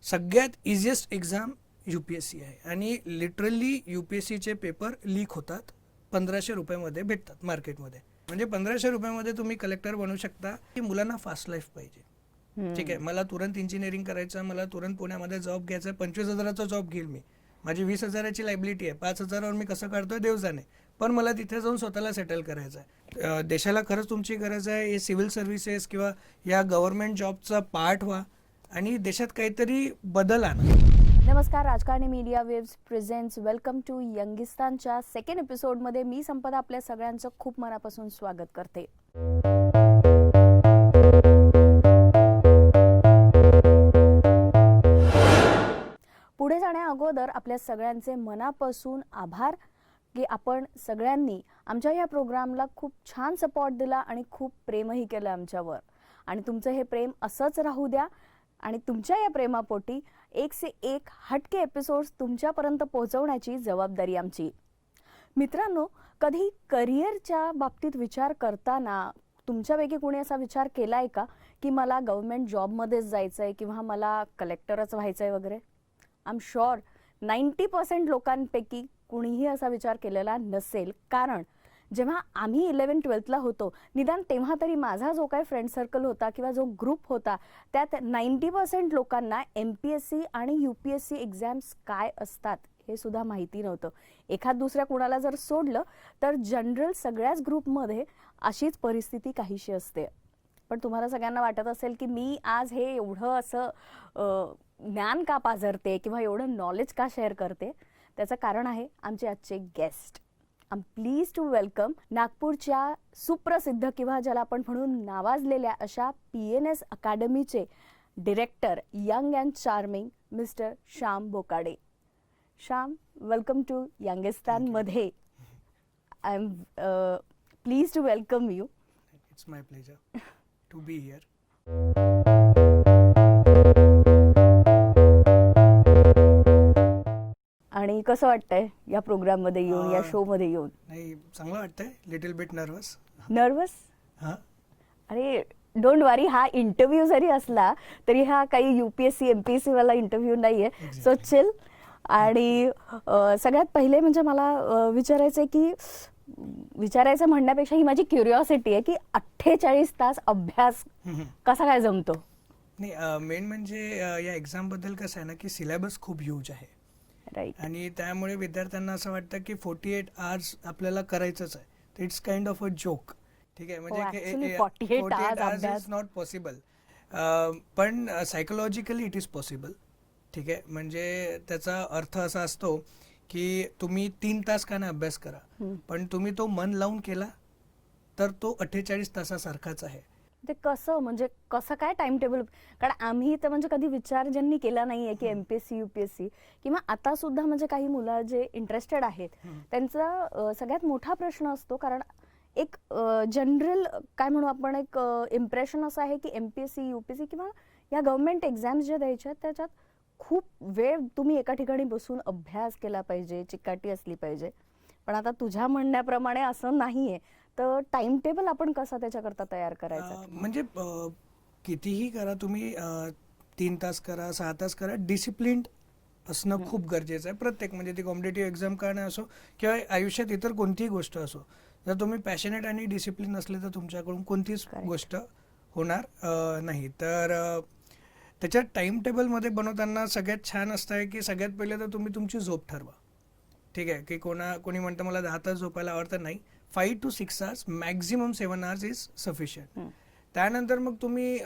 सगळ्यात easiest exam UPSC आहे आणि लिटरली UPSCचे पेपर लीक होतात, 1500 रुपयामध्ये भेटतात मार्केटमध्ये. म्हणजे 1500 रुपयामध्ये तुम्ही कलेक्टर बनू शकता. की मुलांना फास्ट लाईफ पाहिजे. ठीक आहे, मला तुरंत इंजिनिअरिंग करायचं, मला तुरंत पुण्यामध्ये जॉब घ्यायचा, 25,000चा जॉब घेईल मी, माझी 20,000ची लायबिलिटी आहे, 5,000वर मी कसं काढतोय देव जाणे, पण मला तिथे जाऊन स्वतःला सेटल करायचं आहे. देशाला खरंच तुमची गरज आहे. हे सिव्हिल सर्व्हिसेस किंवा या गव्हर्नमेंट जॉबचा पार्ट व्हा आणि देशात काहीतरी बदल आणा. नमस्कार, राजकारणी media waves presents welcome to यंगिस्तानच्या सेकंड एपिसोडमध्ये मी संपदा आपल्या सगळ्यांचं खूप मनापासून स्वागत करते. पुढे जाण्या अगोदर आपल्या सगळ्यांचे मनापासून आभार की आपण सगळ्यांनी आमच्या या प्रोग्रामला खूप छान सपोर्ट दिला आणि खूप प्रेमही केलं आमच्यावर. आणि तुमचं हे प्रेम असंच राहू द्या आणि तुमच्या या प्रेमापोटी एक से एक हटके एपिसोड्स तुमच्यापर्यंत पोहोचवण्याची जबाबदारी आमची. मित्रांनो, कधी करिअरच्या बाबतीत विचार करताना तुमच्यापैकी कोणी असा विचार केला आहे का की मला गव्हर्नमेंट जॉबमध्येच जायचं आहे किंवा मला कलेक्टरच व्हायचं आहे वगैरे? आय एम शुअर 90% लोकांपैकी कुणीही असा विचार केलेला नसेल. कारण जेव्हा आम्ही 11-12ला होतो, निदान तेव्हा तरी माझा जो काही फ्रेंड सर्कल होता किंवा जो ग्रुप होता त्यात 90% लोकांना MPSC आणि UPSC एक्झाम्स काय असतात हे सुद्धा माहिती नव्हतं. एखाद दुसऱ्या कुणाला जर सोडलं तर जनरल सगळ्याच ग्रुपमध्ये अशीच परिस्थिती काहीशी असते. पण तुम्हाला सगळ्यांना वाटत असेल की मी आज हे एवढं असं ज्ञान का पाझरते किंवा एवढं नॉलेज का शेअर करते, त्याचं कारण आहे आमचे आजचे guest. I am please to welcome नागपूरच्या सुप्रसिद्ध किंवा ज्याला आपण म्हणून नावाजलेल्या अशा PNS अकॅडमीचे director, young and charming mister Shyam Bokade. Shyam, welcome to यंगिस्तानमध्ये. I am please to welcome you. It's my pleasure to be here. आणि कसं वाटतंय या प्रोग्राम मध्ये येऊन, या शो मध्ये येऊन? नाही, चांगलं वाटतंय. Little bit nervous. हां, अरे डोंट वरी, हा इंटरव्ह्यू जरी असला तरी हा काही UPSC MPSC वाला इंटरव्ह्यू नाहीये. So chill. आणि सगळ्यात पहिले म्हणजे मला विचारायचंय की विचारायचं म्हणण्यापेक्षा ही माझी क्युरिओसिटी आहे की 48 तास अभ्यास कसा काय जमतो? नाही, मेन म्हणजे या एक्झाम बद्दल कसं आहे ना की सिलेबस खूप ह्यूज आहे. राईट. आणि त्यामुळे विद्यार्थ्यांना असं वाटतं की 48 आवर्स आपल्याला करायचंच आहे. It's kind of a joke. ठीक आहे, म्हणजे 48 आवर्स इज नॉट पॉसिबल. पण सायकोलॉजिकली इट इज पॉसिबल. ठीक आहे, म्हणजे त्याचा अर्थ असा असतो की तुम्ही 3 तास का नाही अभ्यास करा, पण तुम्ही तो मन लावून केला तर तो 48 तासासारखाच आहे. ते कसं, म्हणजे कसं काय टाइम टेबल? कारण आम्ही तर म्हणजे कधी विचार ज्यांनी केला नाहीये की MPSC UPSC किंवा आता सुद्धा म्हणजे काही मुलं जे इंटरेस्टेड आहेत त्यांचा सगळ्यात मोठा प्रश्न असतो. कारण एक जनरल काय म्हणू आपण, एक इम्प्रेशन असं आहे की MPSC UPSC किंवा या गव्हर्नमेंट एक्झाम्स ज्या द्यायच्या त्याच्यात खूप वेळ तुम्ही एका ठिकाणी बसून अभ्यास केला पाहिजे, चिकाटी असली पाहिजे. पण आता तुझ्या म्हणण्याप्रमाणे असं नाहीये. तर टाइम टेबल आपण कसा त्याच्याकरता तयार करायचा? म्हणजे कितीही करा तुम्ही, 3 तास करा, 6 तास करा, डिसिप्लिन्ड असणं खूप गरजेचं आहे. प्रत्येक म्हणजे ती कॉम्पिटेटिव्ह एक्झाम करणं असो किंवा आयुष्यात इतर कोणतीही गोष्ट असो, जर तुम्ही पॅशनेट आणि डिसिप्लिन असले तर तुमच्याकडून कोणतीच गोष्ट होणार नाही. तर त्याच्यात टाइम टेबलमध्ये बनवताना सगळ्यात छान असतं आहे की सगळ्यात पहिले तर तुम्ही तुमची झोप ठरवा. ठीक आहे, की कोणी म्हणतं मला 10 तास झोपायला आवडतं. नाही, 5 to 6 hours, maximum 7 hours is sufficient. त्यानंतर मग तुम्ही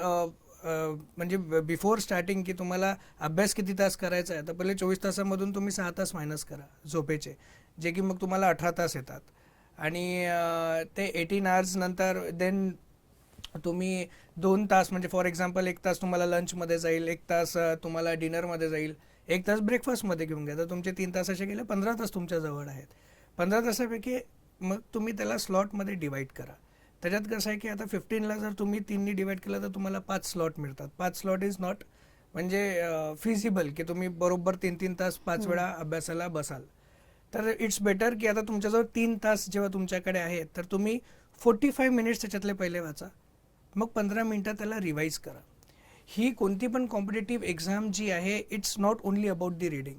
म्हणजे बिफोर स्टार्टिंग की तुम्हाला अभ्यास किती तास करायचा आहे, तर पहिले 24 तासामधून तुम्ही 6 तास मायनस करा झोपेचे, जे की मग तुम्हाला 18 तास येतात. आणि ते 18 hours नंतर देन तुम्ही 2 तास म्हणजे फॉर एक्झाम्पल 1 तास तुम्हाला लंचमध्ये जाईल, 1 तास तुम्हाला डिनरमध्ये जाईल, 1 तास ब्रेकफास्टमध्ये घेऊन घ्या. तर तुमचे 3 तासाचे गेले, 15 तास तुमच्या जवळ आहेत. 15 तासापैकी मग तुम्ही त्याला स्लॉटमध्ये डिवाईड करा. त्याच्यात कसं आहे की आता 15ला जर तुम्ही 3नी डिवाईड केलं तर तुम्हाला 5 स्लॉट मिळतात. 5 स्लॉट इज नॉट म्हणजे फिजिबल की तुम्ही बरोबर 3-3 तास 5 वेळा अभ्यासाला बसाल. तर इट्स बेटर की आता तुमच्याजवळ 3 तास जेव्हा तुमच्याकडे आहेत तर तुम्ही 45 मिनिट्स त्याच्यातले पहिले वाचा, मग 15 मिनिटं त्याला रिवाईज करा. ही कोणती पण कॉम्पिटेटिव्ह एक्झाम जी आहे, it's not only about the reading,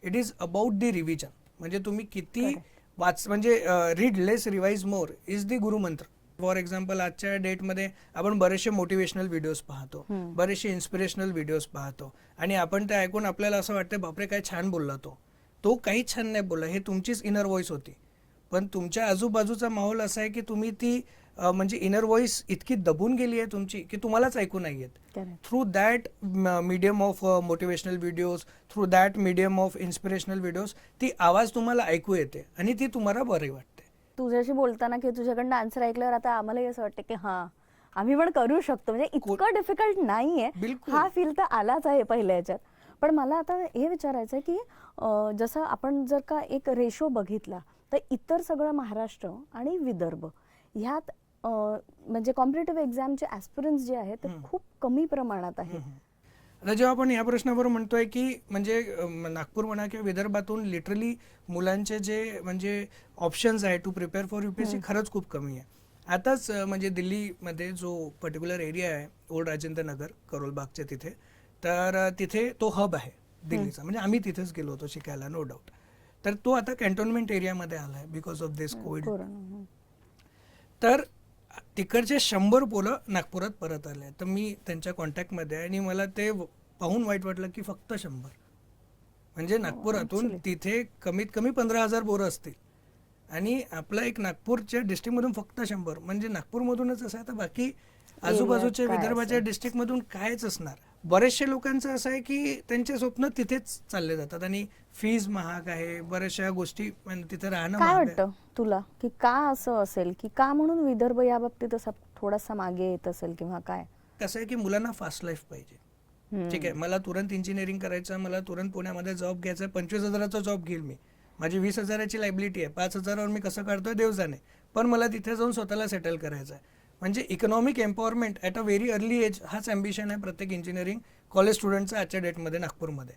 it is about the revision. म्हणजे तुम्ही किती म्हणजे read less revise more is the गुरुमंत्र. For example आजच्या डेटमध्ये आपण बरेचसे मोटिवेशनल व्हिडिओज पाहतो, बरेचसे इन्स्पिरेशनल व्हिडिओज पाहतो, आणि आपण ते ऐकून आपल्याला असं वाटतं बापरे काय छान बोलला तो काहीच छान नाही बोलला, हे तुमचीच इनर व्हॉइस होती. पण तुमच्या आजूबाजूचा माहोल असा आहे की तुम्ही ती म्हणजे इनर व्हॉइस इतकी दबून गेली आहे तुमची की तुम्हालाच ऐकू नाही येत. Through that medium of motivational videos, through that medium of inspirational videos, ती आवाज तुम्हाला ऐकू येते आणि ती तुम्हाला बरी वाटते. तुझ्याशी बोलताना किंवा तुझ्याकडनं आन्सर ऐकल्यावर आता आम्हालाही असं वाटतं की हा आम्ही पण करू शकतो, म्हणजे इतकं डिफिकल्ट नाहीये. हा फील तर आलाच आहे पहिल्या याच्यात. पण मला आता हे विचारायचं आहे की जसं आपण जर का एक रेशो बघितला तर इतर सगळं महाराष्ट्र आणि विदर्भ ह्यात म्हणजे कॉम्पिटेटिव्ह एक्झामचे ॲस्पिरंट्स जे आहेत ते खूप कमी प्रमाणात आहेत. आता जेव्हा आपण या प्रश्नावर म्हणतोय की म्हणजे नागपूर म्हणा किंवा विदर्भातून लिटरली मुलांचे जे म्हणजे ऑप्शन्स आहे टू प्रिपेअर फॉर UPSC खरंच खूप कमी आहे. आताच म्हणजे दिल्लीमध्ये जो पर्टिक्युलर एरिया आहे ओल्ड राजेंद्र नगर करोलबागच्या तिथे, तर तिथे तो हब आहे दिल्लीचा, म्हणजे आम्ही तिथेच गेलो होतो शिकायला, नो डाऊट. तर तो आता कॅन्टोन्मेंट एरियामध्ये आला आहे बिकॉज ऑफ दिस कोविड. तर तिकडचे 100 पोलं नागपुरात परत आले. तर मी त्यांच्या कॉन्टॅक्टमध्ये आहे आणि मला ते पाहून वाईट वाटलं की फक्त 100 म्हणजे नागपुरातून तिथे कमीत कमी 15,000 पोरं असतील आणि आपला एक नागपूरच्या डिस्ट्रिक्टमधून फक्त 100, म्हणजे नागपूरमधूनच असं आहे तर बाकी आजूबाजूच्या विदर्भाच्या डिस्ट्रिक्टमधून कायच असणार. बरेचशे लोकांचं असं आहे की त्यांचे स्वप्न तिथेच चालले जातात आणि फीज महाग आहे, बऱ्याचशा गोष्टी तिथे राहणं काय महाग आहे. वाटतं तुला की का असं असेल, की का म्हणून विदर्भ या बाबतीत असा थोडासा मागे येत असेल किंवा काय? कसं आहे की मुलांना फास्ट लाईफ पाहिजे. ठीक आहे, मला तुरंत इंजिनिअरिंग करायचं, मला तुरंत पुण्यामध्ये जॉब घ्यायचा, 25,000चा जॉब घेईल मी, माझी 20,000ची लायबिलिटी आहे, 5,000वर मी कसं काढतोय देव जाणे, पण मला तिथे जाऊन स्वतःला सेटल करायचं आहे. म्हणजे economic empowerment at a very early age हाच ॲम्बिशन आहे प्रत्येक इंजिनिअरिंग कॉलेज स्टुडंटचा आजच्या डेटमध्ये नागपूरमध्ये.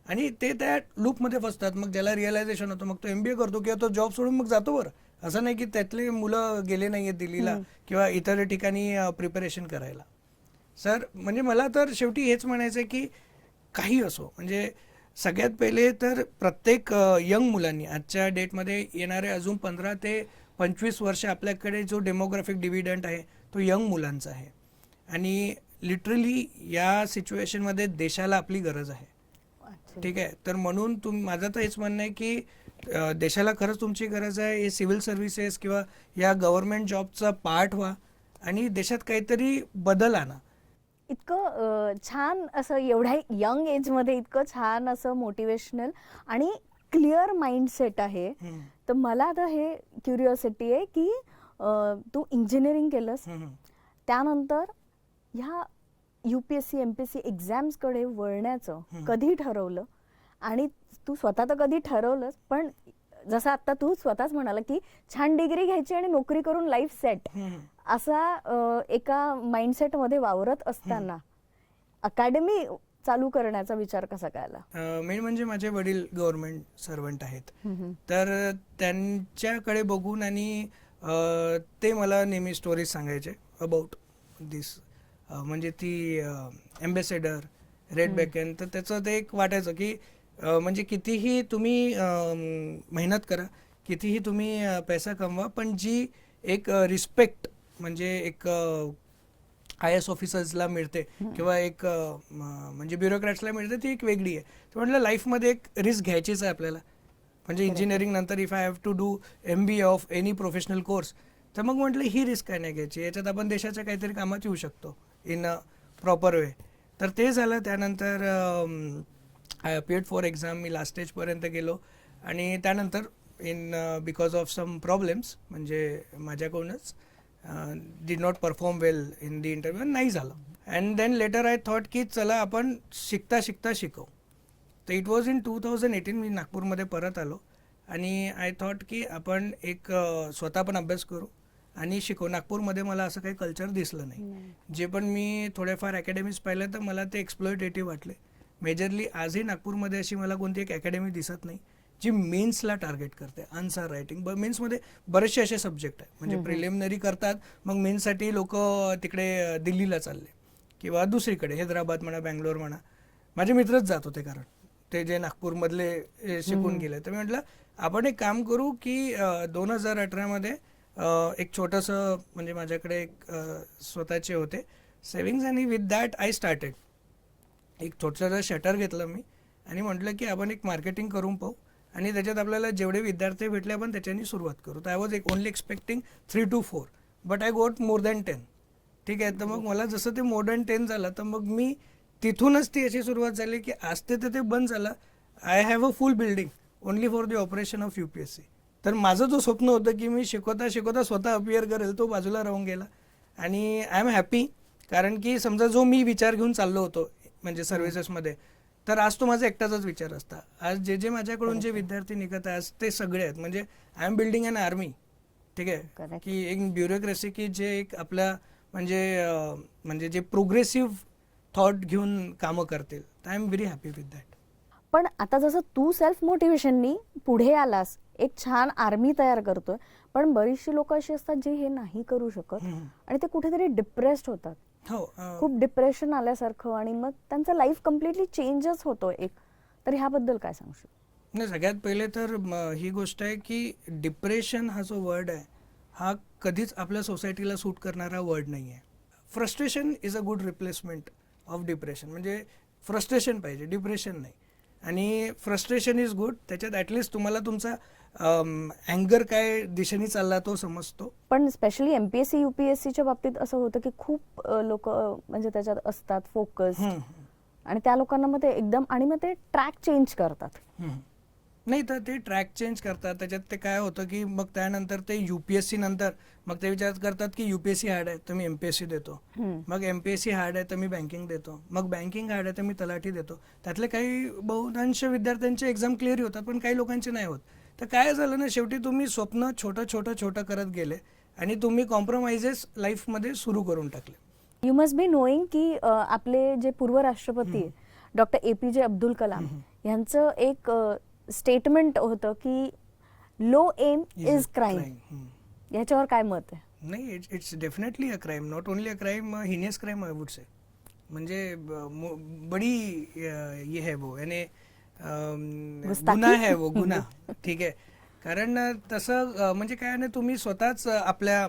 आणि ते त्या लूपमध्ये फसतात. मग ज्याला रिअलायझेशन होतं मग तो MBA करतो किंवा तो जॉब सोडून मग जातो. बरं, असं नाही की त्यातले मुलं गेले नाही आहेत दिल्लीला किंवा इतर ठिकाणी प्रिपरेशन करायला. सर म्हणजे मला तर शेवटी हेच म्हणायचं आहे की काही असो, म्हणजे सगळ्यात पहिले तर प्रत्येक यंग मुलांनी आजच्या डेटमध्ये येणारे अजून 15 ते 25 वर्ष आपल्याकडे जो डेमोग्राफिक डिव्हिडंट आहे तो यंग मुलांचा आहे आणि लिटरली या सिच्युएशनमध्ये देशाला आपली गरज आहे. ठीक आहे, तर म्हणून माझं तर हेच म्हणणं आहे की देशाला खरंच तुमची गरज आहे. हे सिव्हिल सर्व्हिसेस किंवा या गव्हर्नमेंट जॉबचा पार्ट व्हा आणि देशात काहीतरी बदल आणा. इतकं छान असं एवढ्या यंग एजमध्ये इतकं छान असं मोटिवेशनल आणि क्लिअर माइंडसेट आहे. तर मला आता हे क्युरिओसिटी आहे की तू इंजिनिअरिंग केलंस, त्यानंतर ह्या UPSC MPSC एक्झाम्सकडे वळण्याचं कधी ठरवलं? आणि तू स्वतः तर कधी ठरवलंस, पण जसं आता तू स्वतःच म्हणाला की छान डिग्री घ्यायची आणि नोकरी करून लाईफ सेट, असा एका माइंडसेटमध्ये वावरत असताना अकॅडमी चालू करण्याचा विचार कसा केला? मेन म्हणजे माझे वडील गव्हर्नमेंट सर्वंट आहेत, तर त्यांच्याकडे बघून आणि ते मला नेहमी स्टोरीज सांगायचे अबाउट दिस, म्हणजे ती ॲम्बेसेडर, रेड बेकन. तर त्याचं ते एक वाटायचं की म्हणजे कितीही तुम्ही मेहनत करा, कितीही तुम्ही पैसा कमवा, पण जी एक रिस्पेक्ट म्हणजे एक IAS ऑफिसर्सला मिळते किंवा एक म्हणजे ब्युरोक्रॅट्सला मिळते ती एक वेगळी आहे. तर म्हटलं लाईफमध्ये एक रिस्क घ्यायचीच आहे आपल्याला. म्हणजे इंजिनिअरिंग नंतर if I have to do MBA of any professional course, तर मग म्हटलं ही रिस्क काय नाही घ्यायची, याच्यात आपण देशाच्या काहीतरी कामात येऊ शकतो इन अ प्रॉपर वे. तर ते झालं. त्यानंतर आय अपियर्ड फॉर एक्झाम, मी लास्ट स्टेजपर्यंत गेलो आणि त्यानंतर in because of some problems म्हणजे माझ्याकडूनच did not perform well in the interview, नाही झालं. And then later I thought की चला आपण शिकता शिकता शिकवू. तर इट वॉज इन 2018 मी नागपूरमध्ये परत आलो आणि आय थॉट की आपण एक स्वतः पण अभ्यास करू आणि शिकवू. नागपूरमध्ये मला असं काही कल्चर दिसलं नाही. जे पण मी थोडेफार अकॅडमीज पाहिले तर मला ते एक्सप्लॉयटेटिव्ह वाटले. मेजरली आजही नागपूरमध्ये अशी मला कोणती एक अकॅडमी दिसत नाही जी मेन्सला टार्गेट करते. आन्सर रायटिंग, मेन्समध्ये बरेचसे असे सब्जेक्ट आहेत, म्हणजे प्रिलिमिनरी करतात, मग मेन्ससाठी लोक तिकडे दिल्लीला चालले किंवा दुसरीकडे हैदराबाद म्हणा, बँगलोर म्हणा, माझे मित्रच जात होते, कारण ते जे नागपूरमधले शिकून गेले. तर मी म्हटलं आपण एक काम करू की 2018मध्ये एक छोटंसं, म्हणजे माझ्याकडे एक स्वतःचे होते सेविंग्स, आणि विथ दॅट आय स्टार्टेड. एक छोटंसं शटर घेतलं मी आणि म्हटलं की आपण एक मार्केटिंग करून पाहू, आणि त्याच्यात आपल्याला जेवढे विद्यार्थी भेटले आपण त्याच्यानी सुरुवात करू. तर I was only expecting 3 to 4, but I गोट मोर दॅन 10. ठीक आहे. तर मग मला जसं ते मोर दॅन 10 झालं, तर मग मी तिथूनच ती अशी सुरुवात झाली की आज ते बंद झालं. I have a full building only for the operation of UPSC. तर माझं जो स्वप्न होतं की मी शिकवता शिकवता स्वतः अपियर करेल, तो बाजूला राहून गेला. आणि आय एम हॅपी, कारण की समजा जो मी विचार घेऊन चाललो होतो म्हणजे सर्व्हिसेसमध्ये, तर आज तो माझा एकटाचाच विचार असता. आज जे माझ्याकडून जे विद्यार्थी निघत आहे आज ते सगळे आहेत, म्हणजे I am building an army. ठीक आहे, की एक ब्युरोक्रेसी की जे एक आपल्या म्हणजे जे प्रोग्रेसिव्ह थॉट घेऊन कामं करतील. I am very happy with that. पण आता जसं तू सेल्फ मोटिवेशननी पुढे आलास, एक छान आर्मी तयार करतोय, पण बरीचशी लोक अशी असतात जे हे नाही करू शकत आणि ते कुठेतरी डिप्रेस्ड होतात. हो, खूप डिप्रेशन आल्यासारखं, आणि मग त्यांचं लाईफ कम्प्लिटली चेंजच होतो एक. तर ह्याबद्दल काय सांगशील? नाही, सगळ्यात पहिले तर ही गोष्ट आहे की डिप्रेशन हा जो वर्ड आहे हा कधीच आपल्या सोसायटीला सूट करणारा वर्ड नाही आहे. Frustration is a good replacement of depression. म्हणजे फ्रस्ट्रेशन पाहिजे, डिप्रेशन नाही. आणि फ्रस्ट्रेशन इज गुड, त्याच्यात ॲटलिस्ट तुम्हाला तुमचा अँगर काय दिशेने चालला तो समजतो. पण स्पेशली MPSC UPSCच्या बाबतीत असं होतं की खूप लोक म्हणजे त्याच्यात असतात फोकस, आणि त्या लोकांना मग ते एकदम, आणि मग ते ट्रॅक चेंज करतात. नाही, तर ते ट्रॅक चेंज करतात. त्याच्यात ते काय होतं की मग त्यानंतर ते UPSC नंतर मग ते विचार करतात की UPSC हार्ड आहे तर मी MPSC देतो, मग MPSC हार्ड आहे तर मी बँकिंग देतो, मग बँकिंग हार्ड आहे तर मी तलाठी देतो. त्यातले काही बहुतांश विद्यार्थ्यांचे एक्झाम क्लिअर होतात, पण काही लोकांचे नाही होत. तर काय झालं ना, शेवटी तुम्ही स्वप्न छोटं करत गेले आणि तुम्ही कॉम्प्रोमाइजेस लाईफमध्ये सुरू करून टाकले. यू मस्ट बी नोईंग की आपले जे पूर्व राष्ट्रपती डॉक्टर APJ अब्दुल कलाम यांचं एक स्टेटमेंट होतं की लो एम इज क्राईम. याच्यावर काय मत आहे? नाही, it's definitely a crime, not only a crime, heinous crime I would say. म्हणजे बडी ये है वो, यानी गुन्हा है वो, गुन्हा. ठीक आहे. कारण तसं म्हणजे काय ना, तुम्ही स्वतःच आपल्या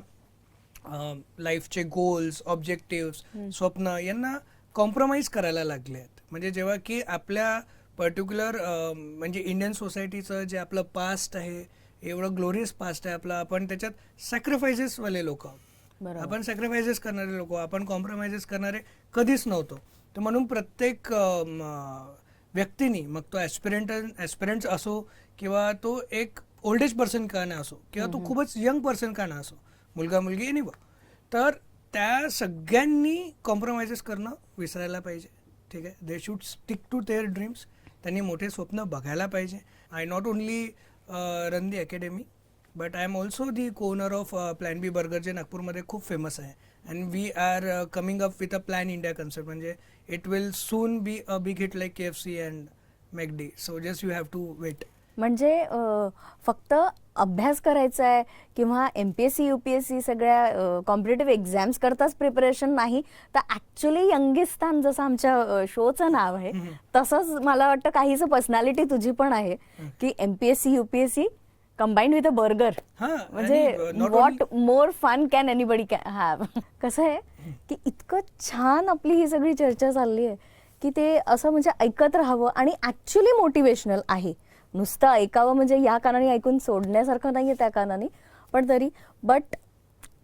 लाईफचे गोल्स, ऑब्जेक्टिव्स, स्वप्न यांना कॉम्प्रोमाइज करायला लागले आहेत. म्हणजे जेव्हा की आपल्या पर्टिक्युलर म्हणजे इंडियन सोसायटीचं जे आपलं पास्ट आहे, एवढं ग्लोरियस पास्ट आहे आपलं, आपण त्याच्यात सॅक्रिफायसेसवाले लोक आहोत. आपण सॅक्रिफायसेस करणारे लोक, आपण कॉम्प्रोमाइजेस करणारे कधीच नव्हतो. तर म्हणून प्रत्येक व्यक्तीनी, मग तो ॲस्पिरंट असो किंवा तो एक ओल्ड एज पर्सन का ना असो, किंवा तो खूपच यंग पर्सन का ना असो, मुलगा मुलगी एनिवन, तर त्या सगळ्यांनी कॉम्प्रोमाइजेस करणं विसरायला पाहिजे. ठीक आहे. They should stick to their dreams. त्यांनी मोठे स्वप्न बघायला पाहिजे. I not only run the academy, but I am also the co-owner of plan B burger, जे नागपूरमध्ये खूप फेमस आहे. And we are coming up with a plan India concept. म्हणजे it will soon be a big hit like KFC and McD. So just you have to wait. म्हणजे फक्त अभ्यास करायचा आहे किंवा MPSC UPSC सगळ्या कॉम्पिटेटिव्ह एक्झाम्स करताच preparation नाही, तर ॲक्च्युली यंगिस्तान, जसं आमच्या शोचं नाव आहे, तसंच मला वाटतं काहीच पर्सनॅलिटी तुझी पण आहे की MPSC UPSC combined with a burger. म्हणजे what more fun can anybody have. कसं आहे की इतकं छान आपली ही सगळी चर्चा चालली आहे की ते असं म्हणजे ऐकत राहावं, आणि ॲक्च्युली मोटिवेशनल आहे. नुसतं ऐकावं म्हणजे या कानाने ऐकून सोडण्यासारखं नाहीये त्या कानाने, पण तरी बट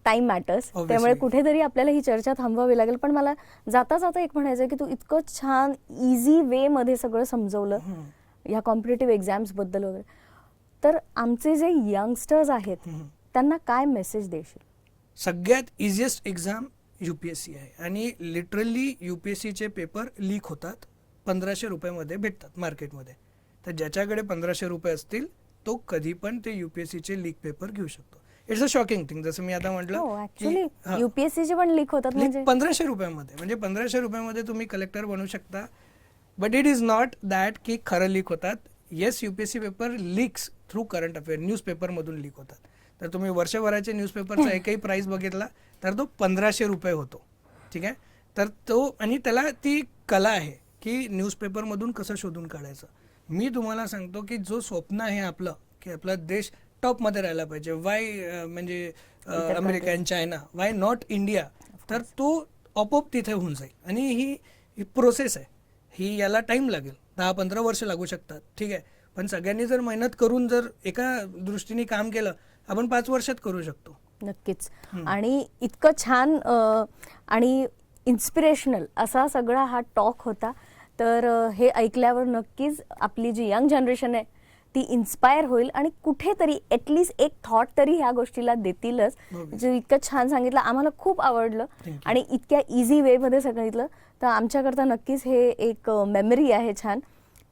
टाइम मॅटर्स. त्यामुळे कुठेतरी आपल्याला ही चर्चा थांबवावी लागेल. पण मला जाता जाता एक म्हणायचं आहे की तू इतकं छान इझी वे मध्ये सगळं समजवलं ह्या कॉम्पिटेटिव्ह एक्झाम्स बद्दल वगैरे. तर आमचे जे यंगस्टर्स आहेत त्यांना काय मेसेज देशील? सगळ्यात इझिएस्ट एक्झाम UPSC आहे, आणि लिटरली UPSCचे पेपर लीक होतात, 1500 रुपयामध्ये भेटतात मार्केटमध्ये. तर ज्याच्याकडे 1500 रुपये असतील तो कधी पण ते UPSCचे लीक पेपर घेऊ शकतो. It's a shocking thing. जसं मी आता म्हटलं, UPSCचे पण लीक होतात, म्हणजे 1500 रुपयामध्ये. म्हणजे 1500 रुपयामध्ये तुम्ही कलेक्टर बनू शकता. But it is not that की खरं लीक होतात. Yes, UPSC paper leaks through current affair, न्यूजपेपरमधून लीक होतात. तर तुम्ही वर्षभराचे न्यूजपेपरचा एकही प्राईस बघितला तर तो 1500 रुपये होतो. ठीक आहे. तर तो आणि त्याला ती कला आहे की न्यूजपेपरमधून कसं शोधून काढायचं. मी तुम्हाला सांगतो की जो स्वप्न आहे आपलं की आपला देश टॉपमध्ये राहायला पाहिजे, वाय म्हणजे America and China, why not India, तर तो आपोआप तिथे होऊन जाईल. आणि ही प्रोसेस आहे, ही याला टाईम लागेल, 10-15 वर्ष लागू शकतात, ठीक आहे. पण सगळ्यांनी जर मेहनत करून जर एका दृष्टीने काम केलं, आपण 5 वर्षात करू शकतो. नक्कीच. आणि इतकं छान आणि इन्स्पिरेशनल असा सगळा हा टॉक होता. तर हे ऐकल्यावर नक्कीच आपली जी यंग जनरेशन आहे ती इन्स्पायर होईल आणि कुठेतरी ॲटलिस्ट एक थॉट तरी ह्या गोष्टीला देतीलच. जे इतकं छान सांगितलं, आम्हाला खूप आवडलं आणि इतक्या इझी वेमध्ये सांगितलं, तर आमच्याकरता नक्कीच हे एक मेमरी आहे छान.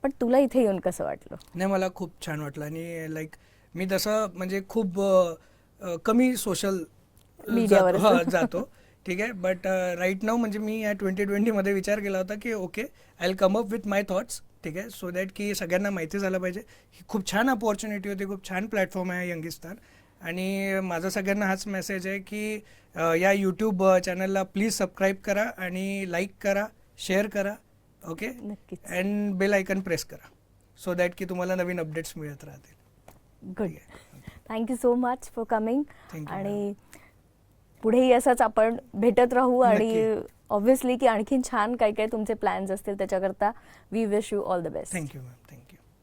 पण तुला इथे येऊन कसं वाटलं? नाही, मला खूप छान वाटलं. आणि लाईक मी तसं म्हणजे खूप कमी सोशल मीडियावर जातो, ठीक आहे. बट राईट नाव म्हणजे मी या 2020 विचार केला होता की okay, I will come up with my thoughts, ठीक आहे, सो दॅट की सगळ्यांना माहिती झालं पाहिजे. ही खूप छान अपॉर्च्युनिटी होती, खूप छान प्लॅटफॉर्म आहे यंगिस्तान. आणि माझा सगळ्यांना हाच मेसेज आहे की या यूट्यूब चॅनलला प्लीज सबस्क्राईब करा आणि लाईक करा, शेअर करा, ओके, नक्कीच. अँड बेल आयकन प्रेस करा, सो दॅट की तुम्हाला नवीन अपडेट्स मिळत राहतील. Good. Thank you so much for coming. Thank you, आणि पुढेही असंच आपण भेटत राहू आणि नक्की. ऑब्व्हियसली की आणखीन छान काही काही तुमचे प्लॅन्स असतील त्याच्याकरता we wish you all the best. Thank you ma'am.